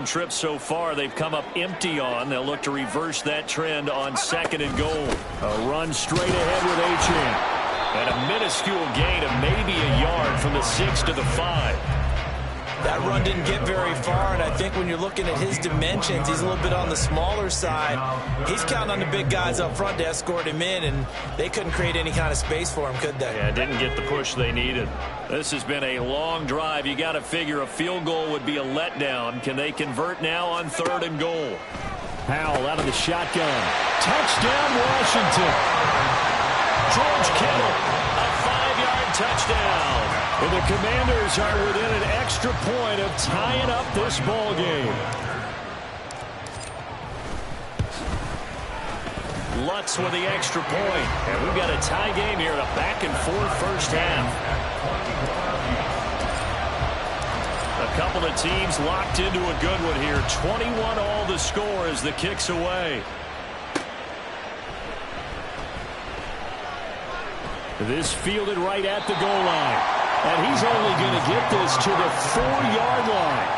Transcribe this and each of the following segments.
zone trip so far they've come up empty on. They'll look to reverse that trend on 2nd and goal. A run straight ahead with Achane. And a minuscule gain of maybe a yard from the 6 to the 5. That run didn't get very far, and I think when you're looking at his dimensions, he's a little bit on the smaller side. He's counting on the big guys up front to escort him in, and they couldn't create any kind of space for him, could they? Yeah, didn't get the push they needed. This has been a long drive. You got to figure a field goal would be a letdown. Can they convert now on 3rd and goal? Howell out of the shotgun. Touchdown, Washington. George Kittle, a 5-yard touchdown. And the Commanders are within an extra point of tying up this ball game. Lutz with the extra point. And we've got a tie game here in a back-and-forth first half. A couple of teams locked into a good one here. 21 all the score as the kick's away. This fielded right at the goal line. And he's only going to get this to the 4-yard line.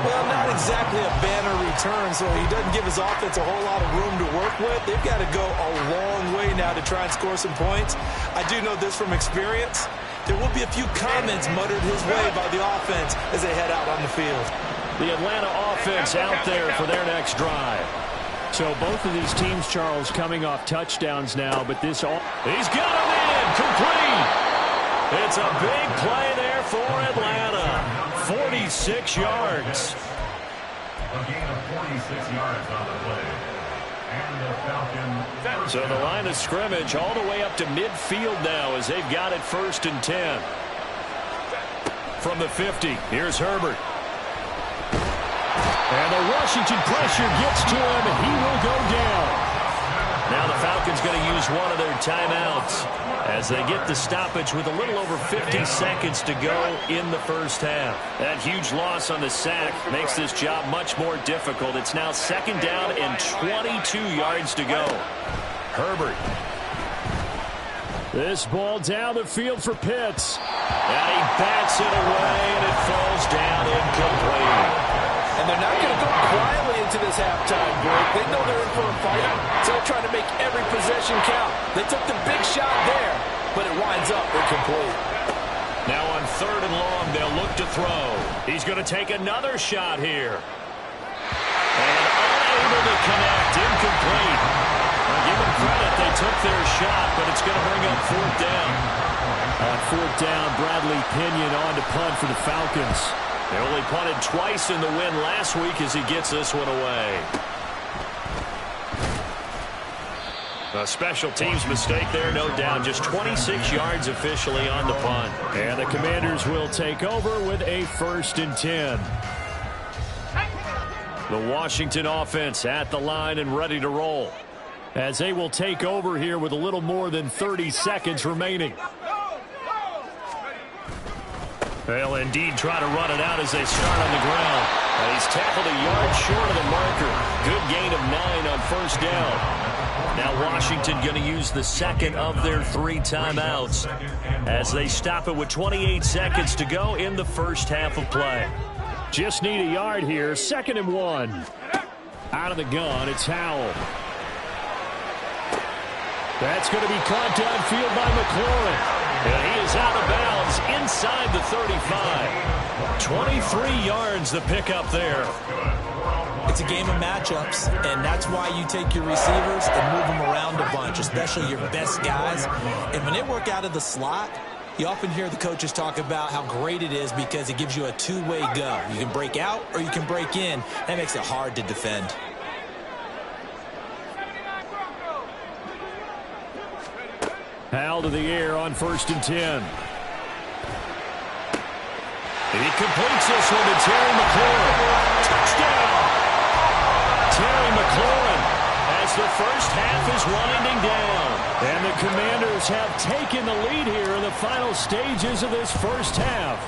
Well, not exactly a banner return, so he doesn't give his offense a whole lot of room to work with. They've got to go a long way now to try and score some points. I do know this from experience. There will be a few comments muttered his way by the offense as they head out on the field. The Atlanta offense out there for their next drive. So both of these teams, Charles, coming off touchdowns now, but this all... He's got him in, complete. It's a big play there for Atlanta. 46 yards. A gain of 46 yards on the play. And the Falcons. So the line of scrimmage all the way up to midfield now as they've got it 1st and 10. From the 50, here's Herbert. And the Washington pressure gets to him, and he will go down. Now the Falcons going to use one of their timeouts as they get the stoppage with a little over 50 seconds to go in the first half. That huge loss on the sack makes this job much more difficult. It's now 2nd down and 22 yards to go. Herbert. This ball down the field for Pitts. And he bats it away, and it falls down incomplete. And they're not going to go quietly into this halftime break. They know they're in for a fight, so they're trying to make every possession count. They took the big shot there, but it winds up incomplete. Now on 3rd and long, they'll look to throw. He's going to take another shot here. And unable to connect, incomplete. Now give them credit, they took their shot, but it's going to bring up 4th down. On 4th down, Bradley Pinion on to punt for the Falcons. They only punted twice in the win last week as he gets this one away. A special teams mistake there, no doubt. Just 26 yards officially on the punt. And the Commanders will take over with a 1st and 10. The Washington offense at the line and ready to roll. As they will take over here with a little more than 30 seconds remaining. They'll indeed try to run it out as they start on the ground. And he's tackled a yard short of the marker. Good gain of 9 on 1st down. Now Washington going to use the 2nd of their 3 timeouts as they stop it with 28 seconds to go in the first half of play. Just need a yard here. 2nd and 1. Out of the gun, it's Howell. That's going to be caught downfield by McLaurin. And he is out of bounds inside the 35. 23 yards the pickup there. It's a game of matchups, and that's why you take your receivers and move them around a bunch, especially your best guys. And when they work out of the slot, you often hear the coaches talk about how great it is because it gives you a two-way go. You can break out or you can break in. That makes it hard to defend. Howell to the air on 1st and 10. He completes this one to Terry McLaurin. Touchdown! Terry McLaurin as the first half is winding down. And the Commanders have taken the lead here in the final stages of this first half.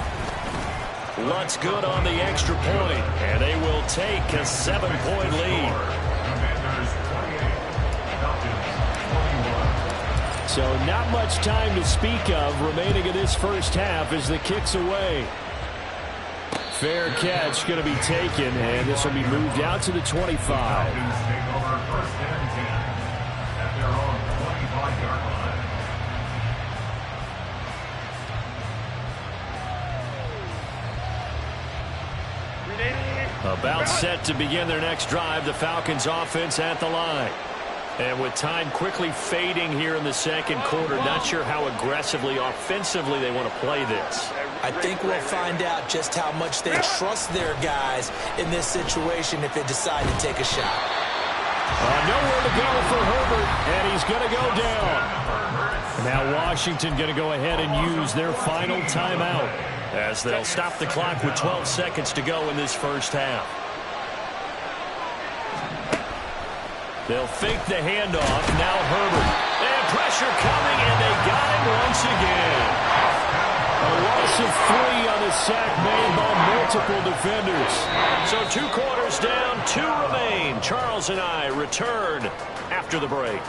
Lutz good on the extra point, and they will take a 7-point lead. So not much time to speak of remaining in this first half as the kick's away. Fair catch going to be taken, and this will be moved out to the 25. Falcons take over 1st and 10 at their own 25-yard line. About set to begin their next drive, the Falcons offense at the line. And with time quickly fading here in the second quarter, not sure how aggressively, offensively they want to play this. I think we'll find out just how much they trust their guys in this situation if they decide to take a shot. Nowhere to go for Herbert, and he's going to go down. Now Washington going to go ahead and use their final timeout, as they'll stop the clock with 12 seconds to go in this first half. They'll fake the handoff. Now Herbert. And pressure coming, and they got him once again. A loss of 3 on the sack made by multiple defenders. So 2 quarters down, 2 remain. Charles and I return after the break.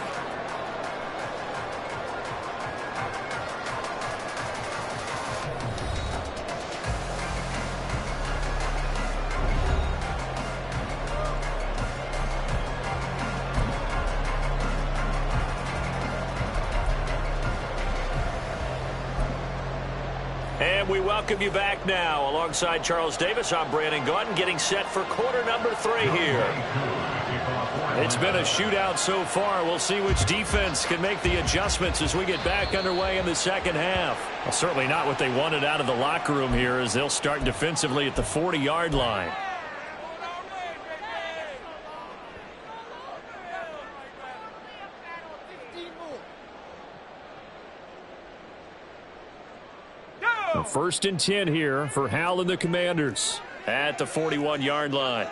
And we welcome you back now. Alongside Charles Davis, I'm Brandon Gaudin, getting set for quarter number 3 here. It's been a shootout so far. We'll see which defense can make the adjustments as we get back underway in the second half. Well, certainly not what they wanted out of the locker room here, as they'll start defensively at the 40-yard line. First and 10 here for Hal and the Commanders at the 41-yard line.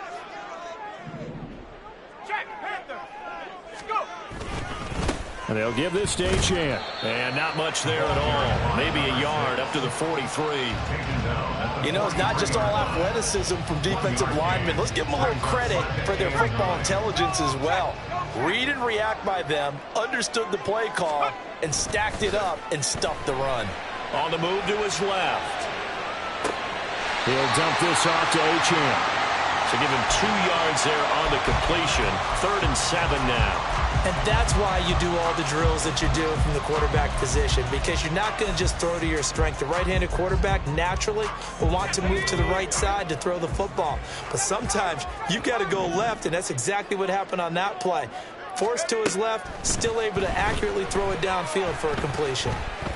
And they'll give this to Achane. And not much there at all. Maybe a yard up to the 43. You know, it's not just all athleticism from defensive linemen. Let's give them a little credit for their football intelligence as well. Read and react by them, understood the play call, and stacked it up and stuffed the run. On the move to his left. He'll dump this off to Achane. So give him 2 yards there on the completion. 3rd and 7 now. And that's why you do all the drills that you do from the quarterback position, because you're not going to just throw to your strength. The right-handed quarterback naturally will want to move to the right side to throw the football. But sometimes you've got to go left, and that's exactly what happened on that play. Forced to his left, still able to accurately throw it downfield for a completion.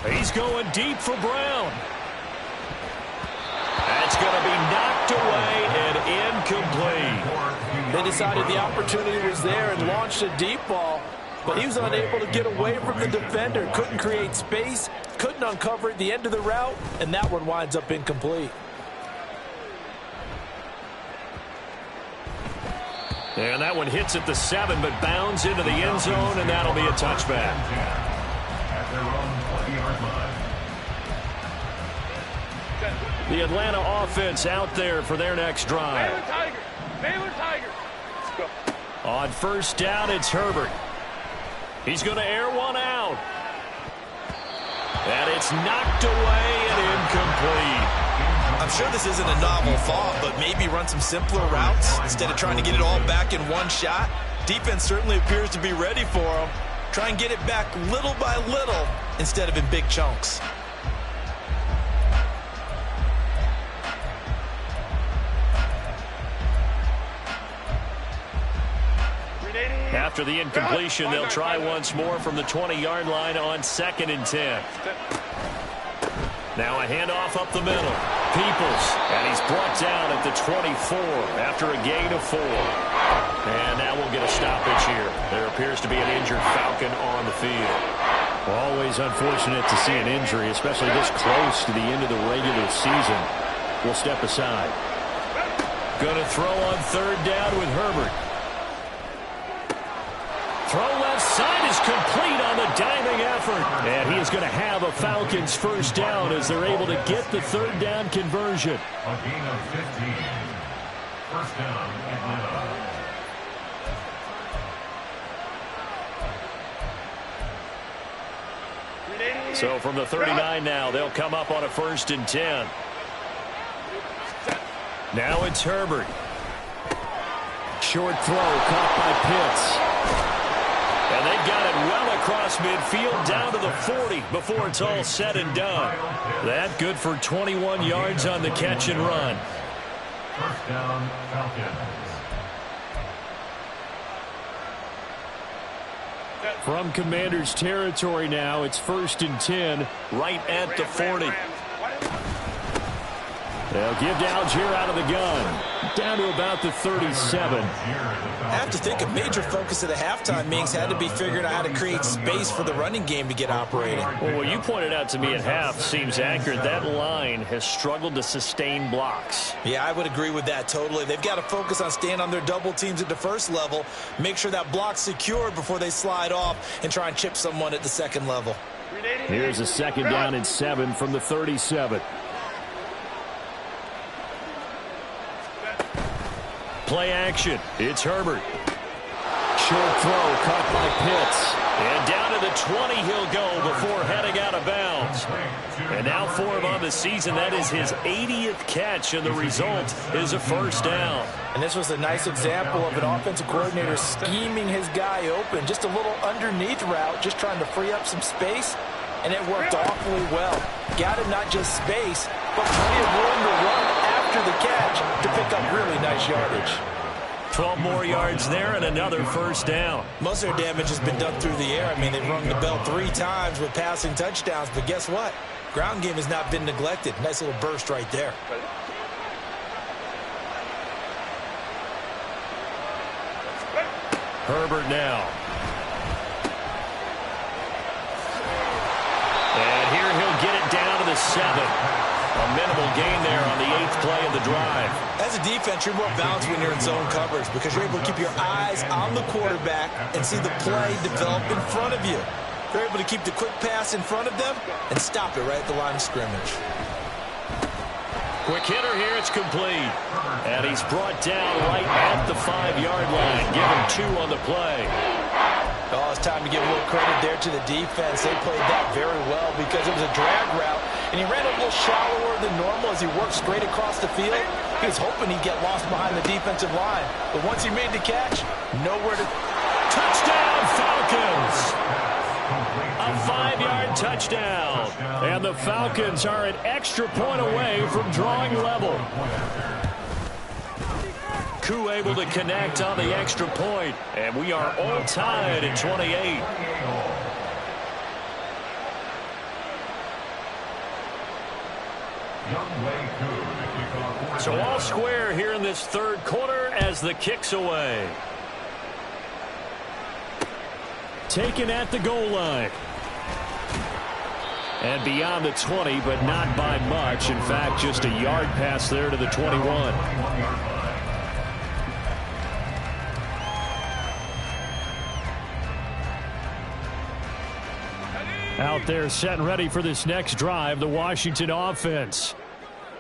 He's going deep for Brown. That's going to be knocked away and incomplete. They decided the opportunity was there and launched a deep ball, but he was unable to get away from the defender. Couldn't create space, couldn't uncover at the end of the route, and that one winds up incomplete. And that one hits at the 7, but bounds into the end zone, and that'll be a touchback. At their own 20-yard line. The Atlanta offense out there for their next drive. Baylor Tiger. On first down, it's Herbert. He's going to air one out. And it's knocked away and incomplete. I'm sure this isn't a novel thought, but maybe run some simpler routes instead of trying to get it all back in one shot. Defense certainly appears to be ready for him. Try and get it back little by little instead of in big chunks. After the incompletion, they'll try once more from the 20-yard line on 2nd and 10. Now a handoff up the middle. Peoples, and he's brought down at the 24 after a gain of 4. And now we'll get a stoppage here. There appears to be an injured Falcon on the field. Always unfortunate to see an injury, especially this close to the end of the regular season. We'll step aside. Going to throw on 3rd down with Herbert. Throw left side is complete on the diving effort. And he is going to have a Falcons first down as they're able to get the 3rd down conversion. A gain of 15. First down, Atlanta. So from the 39 now, they'll come up on a 1st and 10. Now it's Herbert. Short throw caught by Pitts. And they've got it well across midfield down to the 40 before it's all said and done. That good for 21 yards on the catch and run. First down, Falcons. From Commanders territory now, it's 1st and 10. Right at the 40. They'll give to Algier out of the gun. Down to about the 37. I have to think a major focus of the halftime meetings had to be figuring out how to create space for the running game to get operating. Well, what you pointed out to me at half seems accurate. That line has struggled to sustain blocks. Yeah, I would agree with that totally. They've got to focus on staying on their double teams at the first level, make sure that block's secured before they slide off and try and chip someone at the second level. Here's a 2nd down and 7 from the 37. Play action. It's Herbert. Short throw caught by Pitts. And down to the 20 he'll go before heading out of bounds. And now for him on the season, that is his 80th catch, and the result is a first down. And this was a nice example of an offensive coordinator scheming his guy open. Just a little underneath route, just trying to free up some space, and it worked awfully well. Got him not just space, but plenty of room to run after the catch to pick up really nice yardage. 12 more yards there and another first down. Most of their damage has been done through the air. I mean, they've rung the bell 3 times with passing touchdowns, but guess what? Ground game has not been neglected. Nice little burst right there. Herbert now. And here he'll get it down to the 7. A minimal gain there on the 8th play of the drive. As a defense, you're more balanced when you're in zone coverage because you're able to keep your eyes on the quarterback and see the play develop in front of you. You're able to keep the quick pass in front of them and stop it right at the line of scrimmage. Quick hitter here, it's complete. And he's brought down right at the 5-yard line. Give him 2 on the play. Oh, it's time to give a little credit there to the defense. They played that very well because it was a drag route, and he ran a little shallower than normal as he worked straight across the field. He was hoping he'd get lost behind the defensive line, but once he made the catch, nowhere to... Touchdown, Falcons! A 5-yard touchdown. And the Falcons are an extra point away from drawing level. Koo able to connect on the extra point, and we are all tied at 28. So all square here in this 3rd quarter as the kick's away. Taken at the goal line. And beyond the 20, but not by much. In fact, just a yard pass there to the 21. Out there set and ready for this next drive, the Washington offense.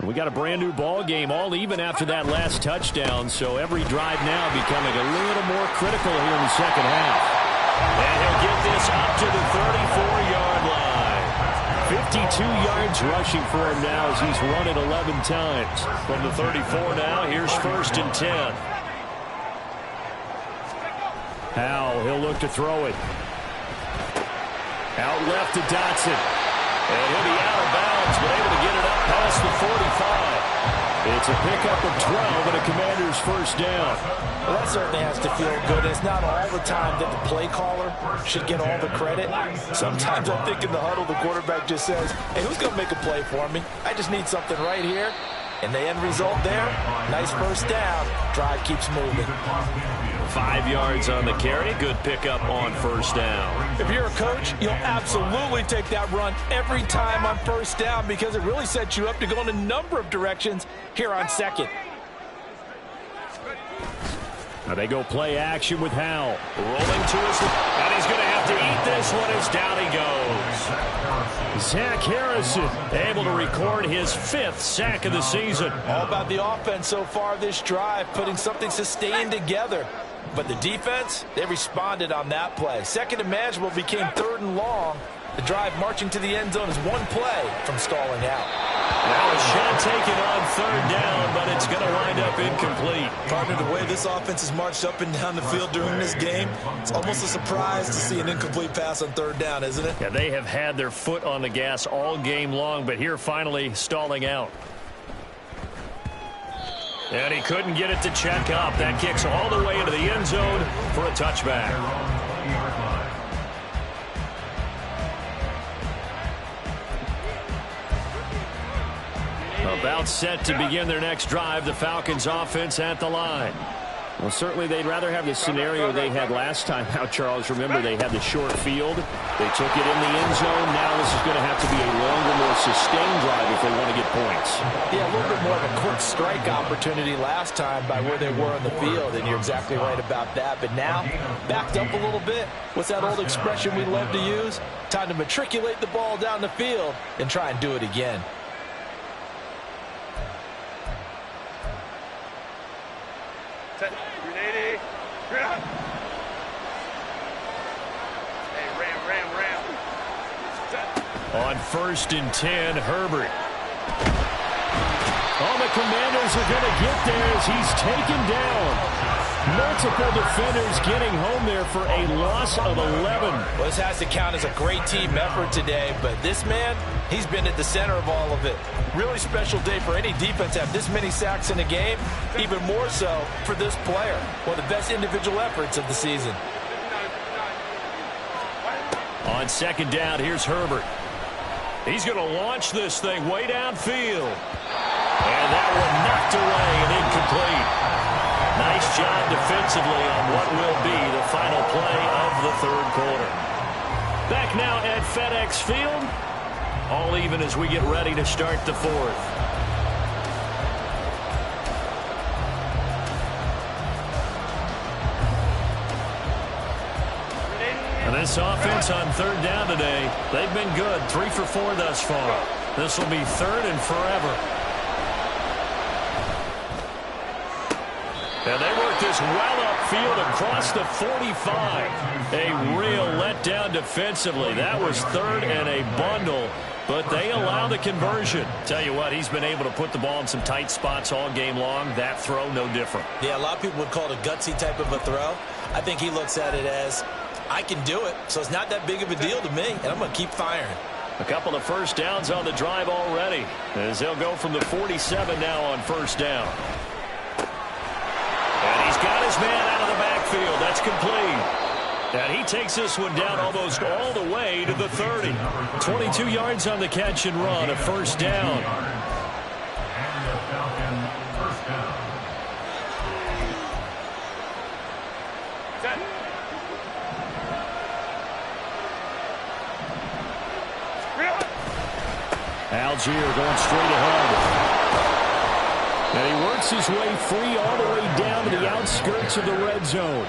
We got a brand new ball game, all even after that last touchdown, so every drive now becoming a little more critical here in the second half. And he'll get this up to the 34-yard line. 52 yards rushing for him now as he's run it 11 times. From the 34 now, here's 1st and 10. Howell, he'll look to throw it. Out left to Dotson. And he'll be out of bounds, but able to get it up past the 45. It's a pickup of 12 and a Commander's first down. Well, that certainly has to feel good. It's not all the time that the play caller should get all the credit. Sometimes I think in the huddle, the quarterback just says, hey, who's going to make a play for me? I just need something right here. And the end result there, nice first down. Drive keeps moving. 5 yards on the carry. Good pickup on first down. If you're a coach, you'll absolutely take that run every time on first down because it really sets you up to go in a number of directions here on second. Now they go play action with Howell. Rolling to his, and he's going to have to eat this one as down he goes. Zach Harrison able to record his 5th sack of the season. All about the offense so far this drive, putting something sustained together. But the defense, they responded on that play. 2nd and manageable became 3rd and long. The drive marching to the end zone is one play from stalling out. Now a shot taken on third down, but it's going to wind up incomplete. Partner, the way this offense has marched up and down the field during this game, it's almost a surprise to see an incomplete pass on third down, isn't it? Yeah, they have had their foot on the gas all game long, but here finally stalling out. And he couldn't get it to check up. That kicks all the way into the end zone for a touchback. About set to begin their next drive, the Falcons offense at the line. Well, certainly they'd rather have the scenario they had last time out, Charles. Remember, they had the short field. They took it in the end zone. Now this is going to have to be a longer, more sustained drive if they want to get points. Yeah, a little bit more of a quick strike opportunity last time by where they were on the field, and you're exactly right about that. But now, backed up a little bit. What's that old expression we love to use? Time to matriculate the ball down the field and try and do it again. On 1st and 10, Herbert. Oh, the Commanders are going to get there as he's taken down. Multiple defenders getting home there for a loss of 11. Well, this has to count as a great team effort today, but this man, he's been at the center of all of it. Really special day for any defense to have this many sacks in a game, even more so for this player. One of the best individual efforts of the season. On 2nd down, here's Herbert. He's going to launch this thing way downfield. And that one knocked away and incomplete. Nice job defensively on what will be the final play of the third quarter. Back now at FedEx Field. All even as we get ready to start the fourth. And this offense on third down today, they've been good. 3 for 4 thus far. This will be 3rd and forever. And they work this well upfield across the 45. A real letdown defensively. That was 3rd and a bundle, but they allow the conversion. Tell you what, he's been able to put the ball in some tight spots all game long. That throw, no different. Yeah, a lot of people would call it a gutsy type of a throw. I think he looks at it as, I can do it, so it's not that big of a deal to me, and I'm going to keep firing. A couple of first downs on the drive already, as they'll go from the 47 now on 1st down. And he's got his man out of the backfield. That's complete. And he takes this one down almost all the way to the 30. 22 yards on the catch and run, a 1st down. And the Falcon 1st down. Algier going straight ahead. And he works his way free all the way down to the outskirts of the red zone.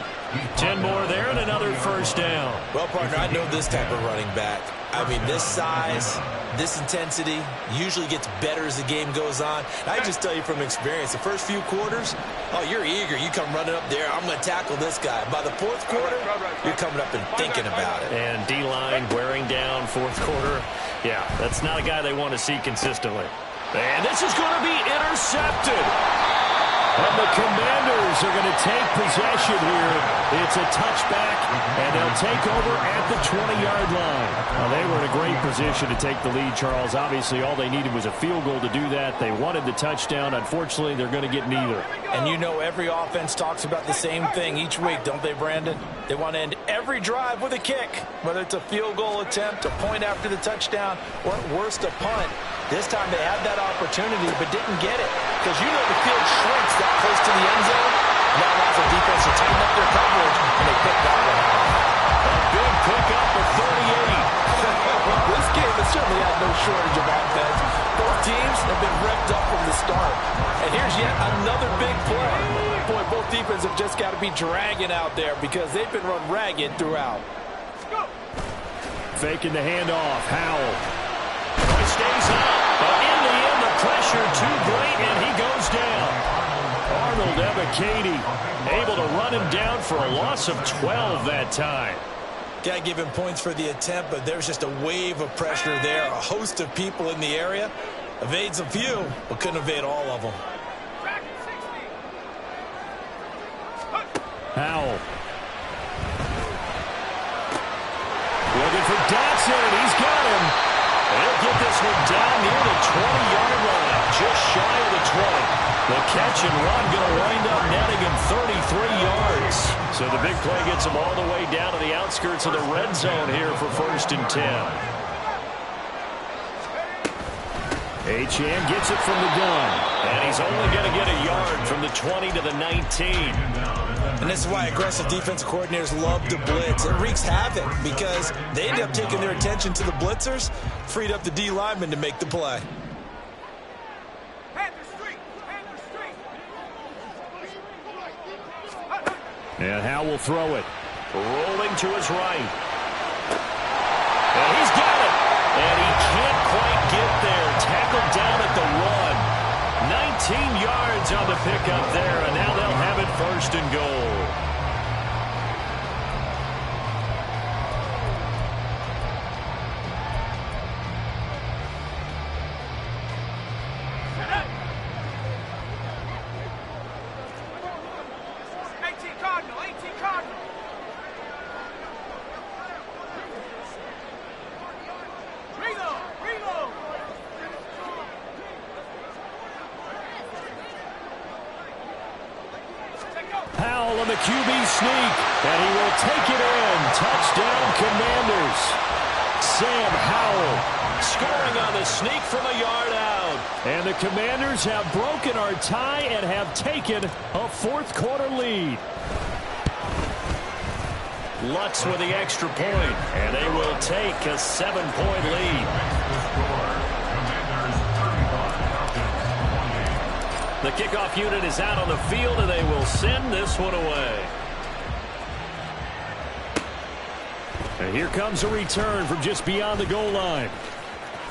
10 more there and another 1st down. Well, partner, I know this type of running back. I mean, this size, this intensity usually gets better as the game goes on. And I just tell you from experience, the first few quarters, oh, you're eager. You come running up there, I'm going to tackle this guy. By the 4th quarter, you're coming up and thinking about it. And D-line wearing down 4th quarter. Yeah, that's not a guy they want to see consistently. And this is going to be intercepted. And the Commanders are going to take possession here. It's a touchback, and they'll take over at the 20-yard line. Well, they were in a great position to take the lead, Charles. Obviously, all they needed was a field goal to do that. They wanted the touchdown. Unfortunately, they're going to get neither. And you know every offense talks about the same thing each week, don't they, Brandon? They want to end every drive with a kick, whether it's a field goal attempt, a point after the touchdown, or at worst, a punt. This time they had that opportunity but didn't get it because you know the field shrinks that close to the end zone. And that allows the defense to tighten up their coverage, and they pick that one off. A big pickup of 38. This game has certainly had no shortage of offense. Both teams have been revved up from the start. And here's yet another big play. Boy, both defenses have just got to be dragging out there because they've been run ragged throughout. Faking the handoff. Howell. He stays up. But in the end, the pressure too great, and he goes down. Arnold Ebiketie able to run him down for a loss of 12 that time. Got to give him points for the attempt, but there's just a wave of pressure there. A host of people in the area. Evades a few, but couldn't evade all of them. Howell. Looking for Dotson, and he's got him. He'll get this one down near the 20-yard line, just shy of the 20. The catch and run going to wind up netting him 33 yards. So the big play gets him all the way down to the outskirts of the red zone here for 1st and 10. Achane gets it from the gun. And he's only going to get a yard from the 20 to the 19. And this is why aggressive defensive coordinators love to blitz. It wreaks havoc because they end up taking their attention to the blitzers, freed up the D lineman to make the play. And Howell will throw it. Rolling to his right. And he's got it. And he can't quite get there. Tackled down at the 1. 19 yards on the pickup there, and now they'll have it 1st and goal. Howell on the QB sneak, and he will take it in. Touchdown, Commanders. Sam Howell scoring on the sneak from a yard out. And the Commanders have broken our tie and have taken a 4th quarter lead. Lutz with the extra point, and they will take a 7-point lead. The kickoff unit is out on the field, and they will send this one away. And here comes a return from just beyond the goal line.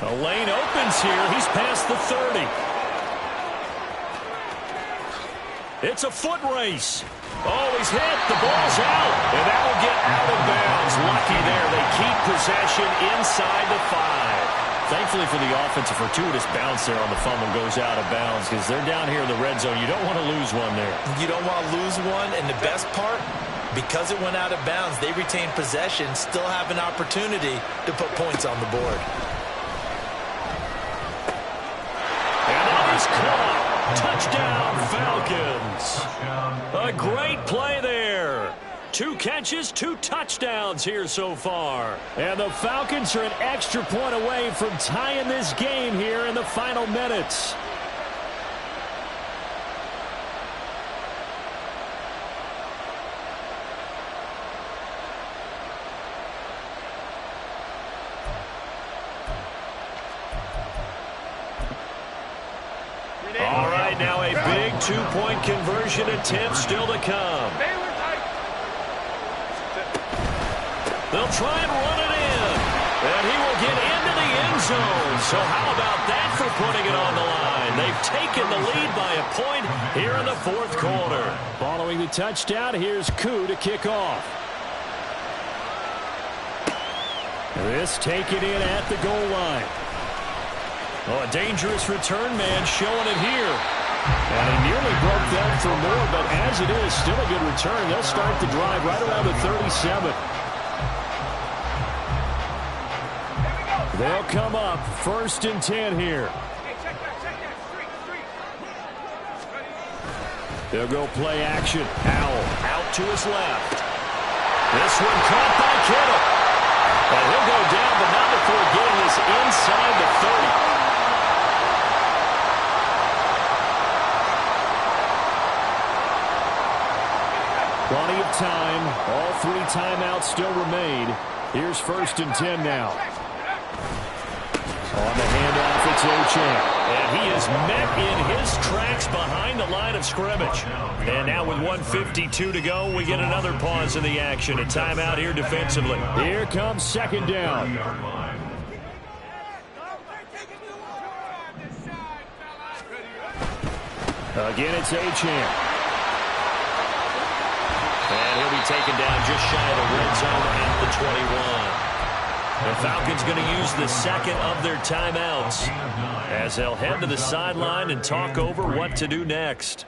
A lane opens here. He's past the 30. It's a foot race. Oh, he's hit. The ball's out. And that will get out of bounds. Lucky there. They keep possession inside the 5. Thankfully for the offense, a fortuitous bounce there on the fumble goes out of bounds because they're down here in the red zone. You don't want to lose one there. You don't want to lose one, and the best part, because it went out of bounds, they retain possession, still have an opportunity to put points on the board. And that is caught. Touchdown, Falcons. A great play there. 2 catches, 2 touchdowns here so far. And the Falcons are an extra point away from tying this game here in the final minutes. All right, now a big 2-point conversion attempt still to come. They'll try and run it in. And he will get into the end zone. So how about that for putting it on the line? They've taken the lead by a point here in the 4th quarter. Following the touchdown, here's Koo to kick off. This taken in at the goal line. Oh, a dangerous return man showing it here. And he nearly broke that for more, but as it is, still a good return. They'll start the drive right around the 37. They'll come up 1st and 10 here. They'll go play action. Howell out to his left. This one caught by Kittle. And he'll go down, but not before getting this inside the 30. Plenty of time. All 3 timeouts still remain. Here's 1st and 10 now. On the handoff, it's Achane. And he is met in his tracks behind the line of scrimmage. And now with 1:52 to go, we get another pause in the action. A timeout here defensively. Here comes 2nd down. Again, it's Achane. And he'll be taken down just shy of the red zone at the 21. The Falcons going to use the second of their timeouts as they'll head to the sideline and talk over what to do next.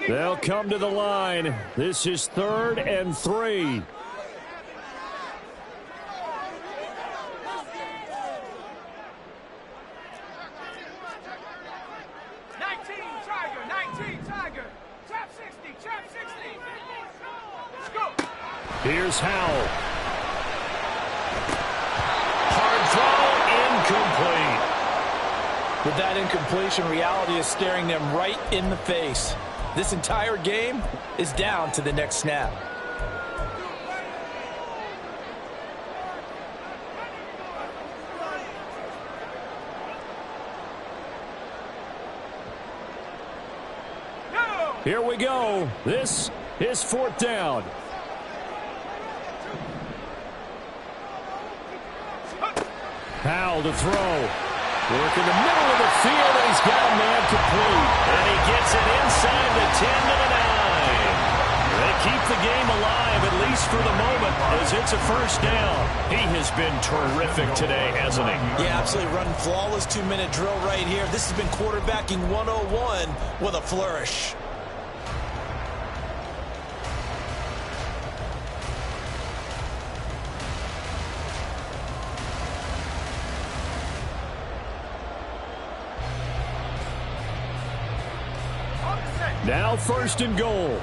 They'll come to the line. This is 3rd and 3. Here's Howell. Hard throw, incomplete. With that incompletion, reality is staring them right in the face. This entire game is down to the next snap. Here we go. This is 4th down. Howell to throw. Work in the middle of the field, and he's got a man complete. And he gets it inside the 10 to the 9. They keep the game alive, at least for the moment, as it's a first down. He has been terrific today, hasn't he? Yeah, absolutely. Running flawless 2-minute drill right here. This has been quarterbacking 101 with a flourish. Now 1st and goal.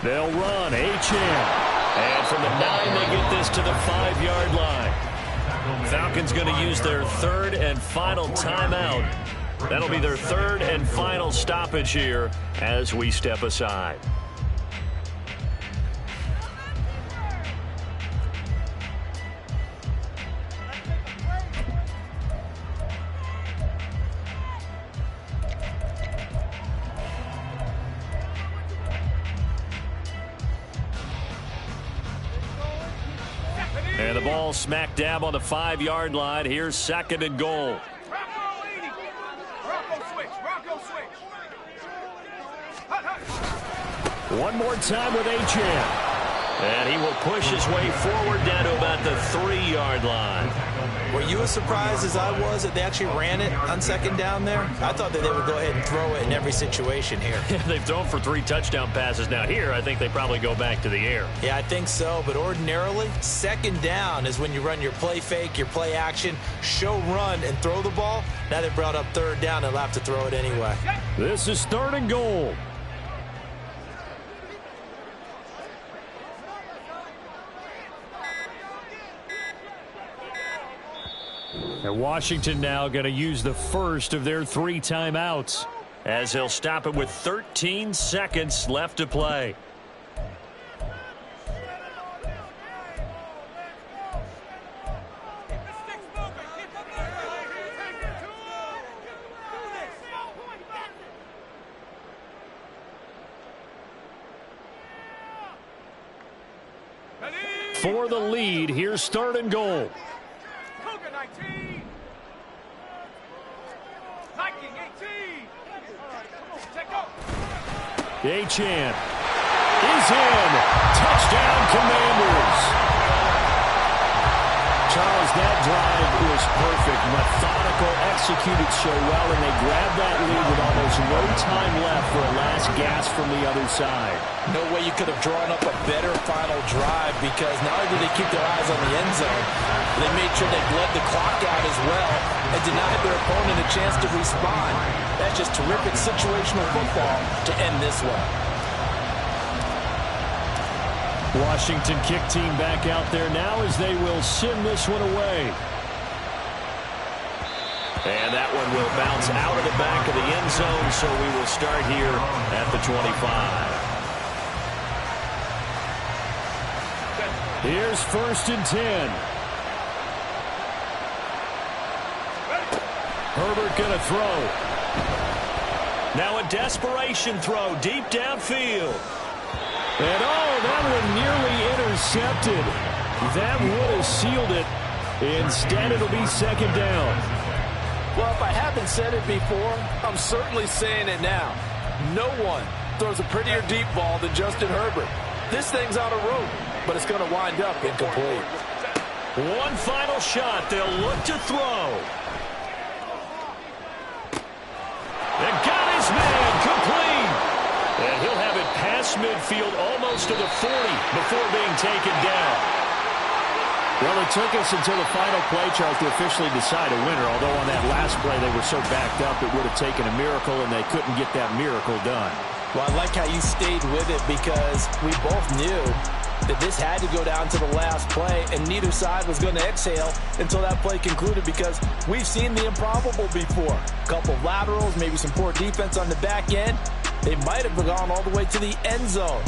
They'll run. Achane. And from the 9, they get this to the 5-yard line. Falcons going to use their 3rd and final timeout. That'll be their 3rd and final stoppage here as we step aside. And the ball smack dab on the 5-yard line. Here's 2nd and goal. One more time with Achane. And he will push his way forward down to about the 3-yard line. Were you as surprised as I was that they actually ran it on 2nd down there? I thought that they would go ahead and throw it in every situation here. They've thrown for 3 touchdown passes. Now here, I think they probably go back to the air. Yeah, I think so. But ordinarily, 2nd down is when you run your play fake, your play action, show run, and throw the ball. Now they brought up 3rd down and they'll have to throw it anyway. This is 3rd and goal. And Washington now going to use the first of their 3 timeouts, as they'll stop it with 13 seconds left to play. For the lead, here's 3rd and goal. Achane is in. Touchdown, Commanders. Charles, that drive was perfect. Methodical, executed so well, and they grabbed that lead with almost no time left for a last gasp from the other side. No way you could have drawn up a better final drive, because not only did they keep their eyes on the end zone, they made sure they bled the clock out as well and denied their opponent a chance to respond. That's just terrific situational football to end this one. Washington kick team back out there now as they will send this one away. And that one will bounce out of the back of the end zone, so we will start here at the 25. Here's 1st and 10. Herbert gonna throw. Now a desperation throw deep downfield. And oh, that one nearly intercepted. That would have sealed it. Instead, it'll be second down. Well, if I haven't said it before, I'm certainly saying it now. No one throws a prettier deep ball than Justin Herbert. This thing's on a rope, but it's going to wind up incomplete. One final shot. They'll look to throw. And got his man complete. And he'll have it past midfield almost to the 40 before being taken down. Well, it took us until the final play chart to officially decide a winner, although on that last play they were so backed up it would have taken a miracle, and they couldn't get that miracle done. Well, I like how you stayed with it because we both knew that this had to go down to the last play, and neither side was going to exhale until that play concluded because we've seen the improbable before. A couple of laterals, maybe some poor defense on the back end. They might have gone all the way to the end zone.